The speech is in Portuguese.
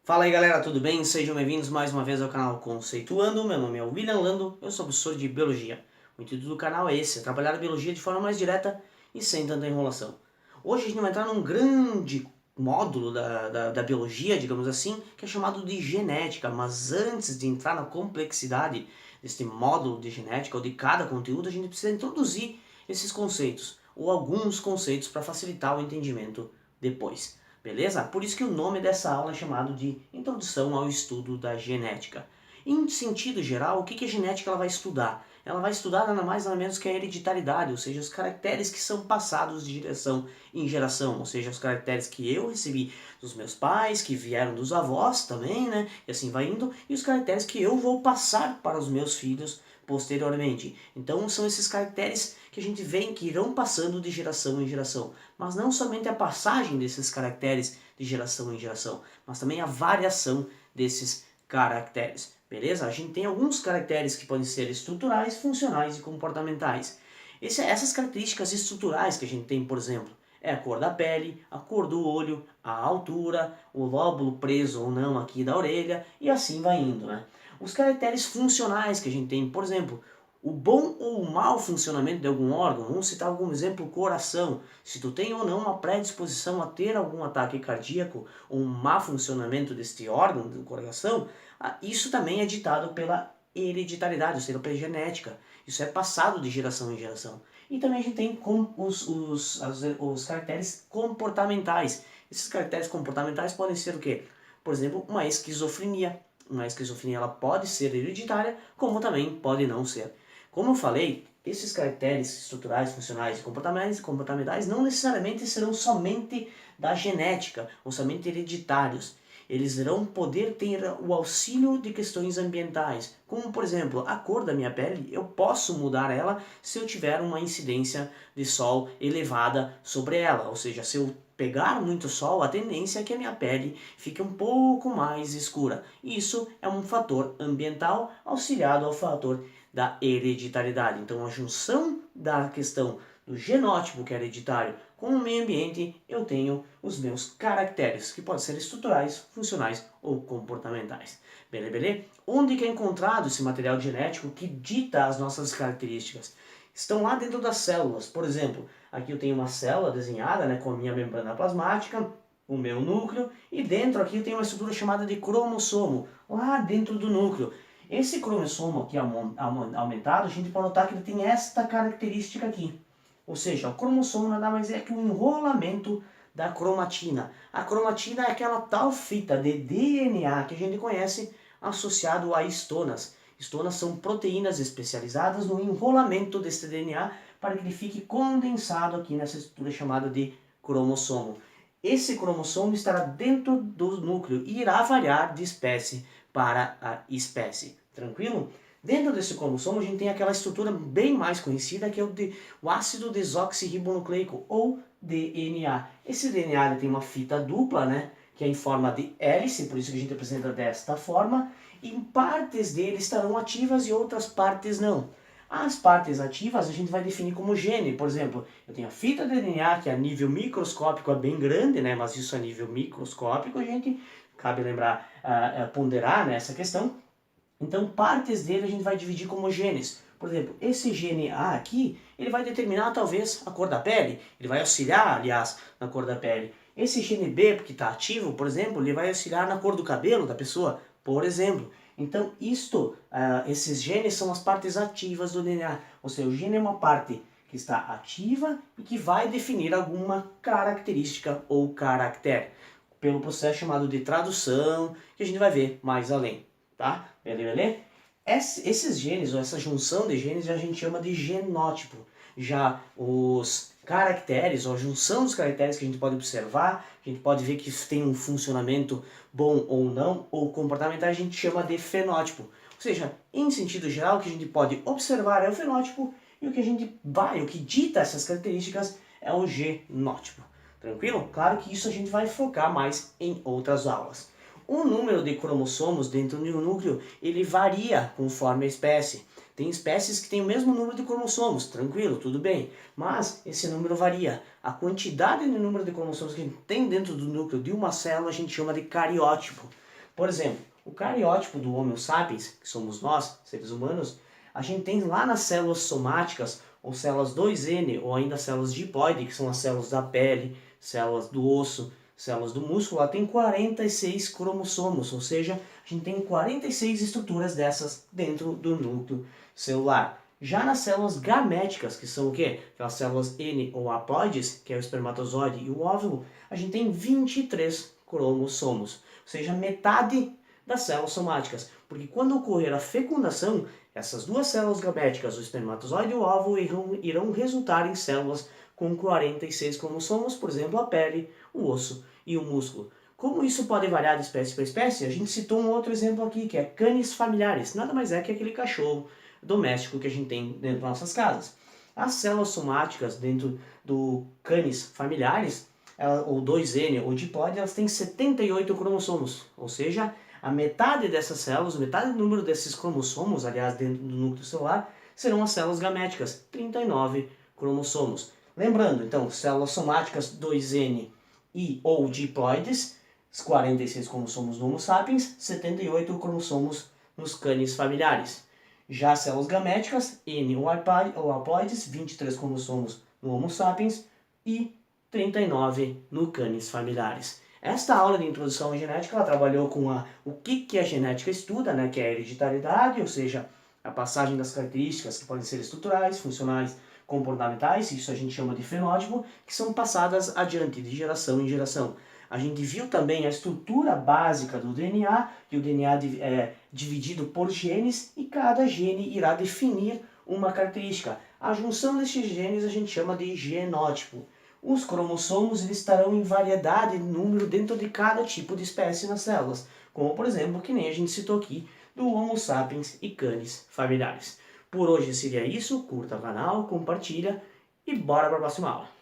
Fala aí galera, tudo bem? Sejam bem-vindos mais uma vez ao canal Conceituando. Meu nome é William Lando, eu sou professor de Biologia. O intuito do canal é esse, é trabalhar a Biologia de forma mais direta e sem tanta enrolação. Hoje a gente vai entrar num grande módulo da Biologia, digamos assim, que é chamado de Genética. Mas antes de entrar na complexidade deste módulo de Genética ou de cada conteúdo, a gente precisa introduzir esses conceitos, ou alguns conceitos para facilitar o entendimento depois. Beleza? Por isso que o nome dessa aula é chamado de Introdução ao Estudo da Genética. Em sentido geral, o que a genética ela vai estudar? Ela vai estudar nada mais nada menos que a hereditariedade, ou seja, os caracteres que são passados de geração em geração, ou seja, os caracteres que eu recebi dos meus pais, que vieram dos avós também, né? E assim vai indo, e os caracteres que eu vou passar para os meus filhos posteriormente. Então são esses caracteres que a gente vê que irão passando de geração em geração. Mas não somente a passagem desses caracteres de geração em geração, mas também a variação desses caracteres. Beleza? A gente tem alguns caracteres que podem ser estruturais, funcionais e comportamentais. Essas características estruturais que a gente tem, por exemplo, é a cor da pele, a cor do olho, a altura, o lóbulo preso ou não aqui da orelha e assim vai indo, né? Os caracteres funcionais que a gente tem, por exemplo, o bom ou o mau funcionamento de algum órgão, vamos citar algum exemplo, o coração. Se tu tem ou não uma predisposição a ter algum ataque cardíaco ou um mau funcionamento deste órgão do coração, isso também é ditado pela hereditariedade, ou seja, pela genética. Isso é passado de geração em geração. E também a gente tem os caracteres comportamentais. Esses caracteres comportamentais podem ser o quê? Por exemplo, uma esquizofrenia. Uma esquizofrenia ela pode ser hereditária, como também pode não ser. Como eu falei, esses caracteres estruturais, funcionais e comportamentais não necessariamente serão somente da genética ou somente hereditários. Eles irão poder ter o auxílio de questões ambientais, como por exemplo, a cor da minha pele, eu posso mudar ela se eu tiver uma incidência de sol elevada sobre ela, ou seja, se eu pegar muito sol, a tendência é que a minha pele fique um pouco mais escura. Isso é um fator ambiental auxiliado ao fator da hereditariedade. Então a junção da questão do genótipo, que é hereditário, com o meio ambiente, eu tenho os meus caracteres, que podem ser estruturais, funcionais ou comportamentais. Beleza? Onde que é encontrado esse material genético que dita as nossas características? Estão lá dentro das células. Por exemplo, aqui eu tenho uma célula desenhada, né, com a minha membrana plasmática, o meu núcleo, e dentro aqui eu tenho uma estrutura chamada de cromossomo, lá dentro do núcleo. Esse cromossomo aqui aumentado, a gente pode notar que ele tem esta característica aqui. Ou seja, o cromossomo nada mais é que um enrolamento da cromatina. A cromatina é aquela tal fita de DNA que a gente conhece associado a histonas. Histonas são proteínas especializadas no enrolamento desse DNA para que ele fique condensado aqui nessa estrutura chamada de cromossomo. Esse cromossomo estará dentro do núcleo e irá variar de espécie para a espécie. Tranquilo? Dentro desse cromossomo a gente tem aquela estrutura bem mais conhecida que é o ácido desoxirribonucleico ou DNA. Esse DNA ele tem uma fita dupla, né, que é em forma de hélice, por isso que a gente apresenta desta forma, e partes dele estarão ativas e outras partes não. As partes ativas a gente vai definir como gene, por exemplo, eu tenho a fita de DNA que a nível microscópico é bem grande, né, mas isso a nível microscópico a gente, cabe lembrar, ponderar nessa questão. Então partes dele a gente vai dividir como genes. Por exemplo, esse gene A aqui, ele vai determinar talvez a cor da pele, ele vai auxiliar, aliás, na cor da pele. Esse gene B, porque está ativo, por exemplo, ele vai auxiliar na cor do cabelo da pessoa, por exemplo. Então esses genes são as partes ativas do DNA, ou seja, o gene é uma parte que está ativa e que vai definir alguma característica ou caractere, pelo processo chamado de tradução, que a gente vai ver mais além. Tá? Beleza? Esses genes, ou essa junção de genes, a gente chama de genótipo. Já os caracteres, ou a junção dos caracteres que a gente pode observar, a gente pode ver que tem um funcionamento bom ou não, ou comportamental, a gente chama de fenótipo. Ou seja, em sentido geral, o que a gente pode observar é o fenótipo, e o que dita essas características é o genótipo. Tranquilo? Claro que isso a gente vai focar mais em outras aulas. O número de cromossomos dentro de um núcleo, ele varia conforme a espécie. Tem espécies que têm o mesmo número de cromossomos, tranquilo, tudo bem. Mas esse número varia. A quantidade de número de cromossomos que a gente tem dentro do núcleo de uma célula a gente chama de cariótipo. Por exemplo, o cariótipo do Homo sapiens, que somos nós, seres humanos, a gente tem lá nas células somáticas, ou células 2N, ou ainda células diploide, que são as células da pele, células do osso, células do músculo, lá tem 46 cromossomos, ou seja, a gente tem 46 estruturas dessas dentro do núcleo celular. Já nas células gaméticas, que são o quê? Aquelas células N ou haploides, que é o espermatozoide e o óvulo, a gente tem 23 cromossomos, ou seja, metade das células somáticas. Porque quando ocorrer a fecundação, essas duas células gaméticas, o espermatozoide e o óvulo, irão resultar em células com 46 cromossomos, por exemplo, a pele, o osso e o músculo. Como isso pode variar de espécie para espécie, a gente citou um outro exemplo aqui, que é canis familiares. Nada mais é que aquele cachorro doméstico que a gente tem dentro das nossas casas. As células somáticas dentro do canis familiares, ou 2N ou diploide, elas têm 78 cromossomos, ou seja, a metade dessas células, metade do número desses cromossomos, aliás, dentro do núcleo celular, serão as células gaméticas, 39 cromossomos. Lembrando, então, células somáticas 2N e ou diploides, 46 cromossomos no Homo sapiens, 78 cromossomos nos canis familiares. Já células gaméticas, N ou haploides, 23 cromossomos no Homo sapiens e 39 no canis familiares. Esta aula de introdução à genética, ela trabalhou com o que a genética estuda, né, que é a hereditariedade, ou seja, a passagem das características que podem ser estruturais, funcionais, comportamentais, isso a gente chama de fenótipo, que são passadas adiante de geração em geração. A gente viu também a estrutura básica do DNA, que o DNA é dividido por genes e cada gene irá definir uma característica. A junção destes genes a gente chama de genótipo. Os cromossomos eles estarão em variedade de número dentro de cada tipo de espécie nas células, como por exemplo, que nem a gente citou aqui, do Homo sapiens e canis familiares. Por hoje seria isso, curta o canal, compartilha e bora para a próxima aula.